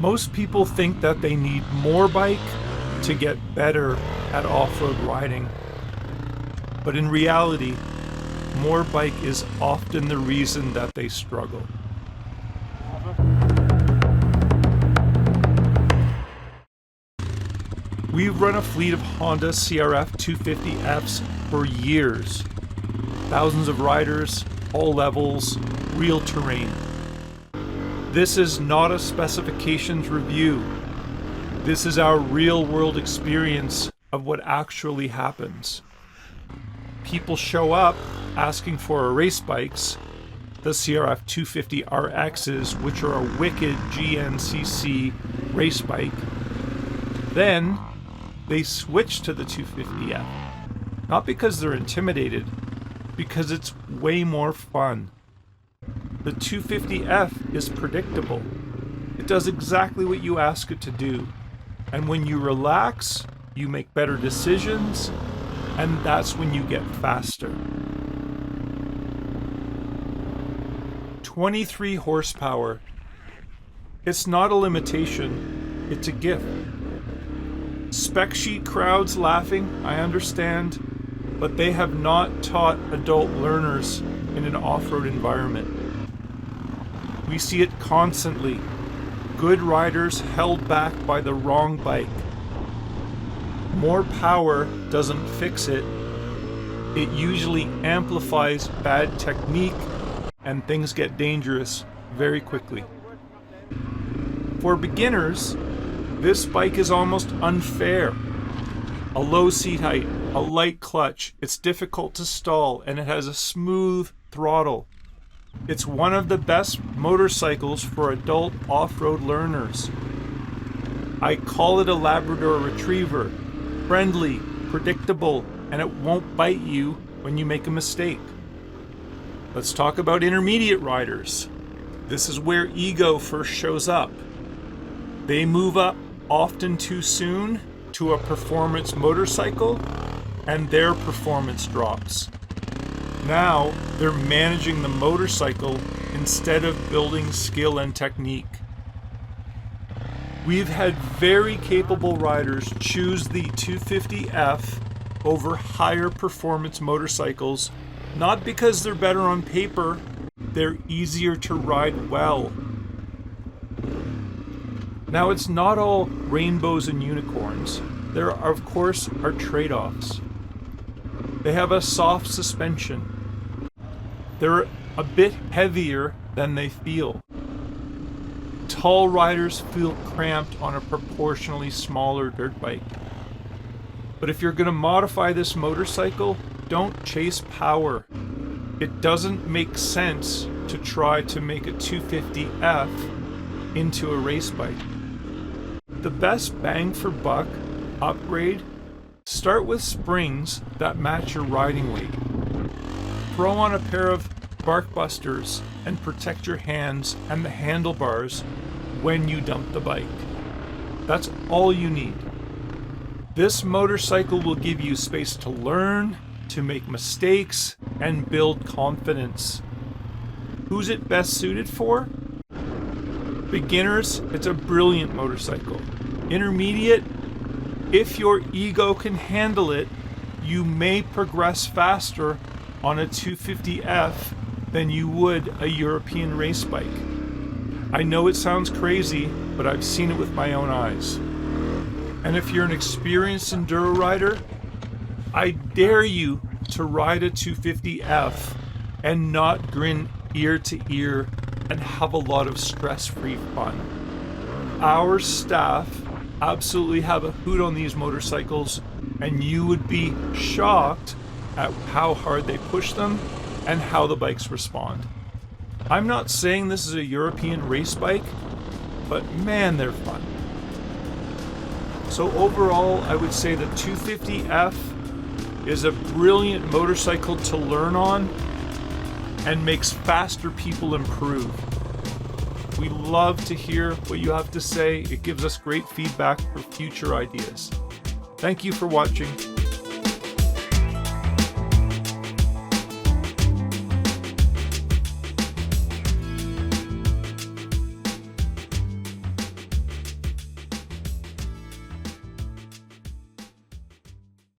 Most people think that they need more bike to get better at off-road riding. But in reality, more bike is often the reason that they struggle. We've run a fleet of Honda CRF250Fs for years. Thousands of riders, all levels, real terrain. This is not a specifications review. This is our real-world experience of what actually happens. People show up asking for our race bikes, the CRF250RXs, which are a wicked GNCC race bike. Then they switch to the 250F. Not because they're intimidated, because it's way more fun. The 250F is predictable. It does exactly what you ask it to do. And when you relax, you make better decisions, and that's when you get faster. 23 horsepower. It's not a limitation, it's a gift. Spec sheet crowds laughing, I understand, but they have not taught adult learners in an off-road environment. We see it constantly. Good riders held back by the wrong bike. More power doesn't fix it. It usually amplifies bad technique and things get dangerous very quickly. For beginners, this bike is almost unfair. A low seat height, a light clutch, it's difficult to stall, and it has a smooth throttle. It's one of the best motorcycles for adult off-road learners. I call it a Labrador Retriever. Friendly, predictable, and it won't bite you when you make a mistake. Let's talk about intermediate riders. This is where ego first shows up. They move up often too soon to a performance motorcycle, and their performance drops. Now they're managing the motorcycle instead of building skill and technique. We've had very capable riders choose the 250F over higher performance motorcycles, not because they're better on paper, they're easier to ride well. Now, it's not all rainbows and unicorns. There are, of course, are trade-offs. They have a soft suspension. They're a bit heavier than they feel. Tall riders feel cramped on a proportionally smaller dirt bike. But if you're going to modify this motorcycle, don't chase power. It doesn't make sense to try to make a 250F into a race bike. The best bang for buck upgrade, start with springs that match your riding weight. Throw on a pair of bark busters and protect your hands and the handlebars when you dump the bike. That's all you need. This motorcycle will give you space to learn, to make mistakes, and build confidence. Who's it best suited for? Beginners, it's a brilliant motorcycle. Intermediate, if your ego can handle it, you may progress faster on a 250F than you would a European race bike. I know it sounds crazy, but I've seen it with my own eyes. And if you're an experienced enduro rider, I dare you to ride a 250F and not grin ear to ear and have a lot of stress-free fun. Our staff absolutely have a hoot on these motorcycles, and you would be shocked at how hard they push them and how the bikes respond. I'm not saying this is a European race bike, but man, they're fun. So overall, I would say the 250F is a brilliant motorcycle to learn on and makes faster people improve. We love to hear what you have to say. It gives us great feedback for future ideas. Thank you for watching.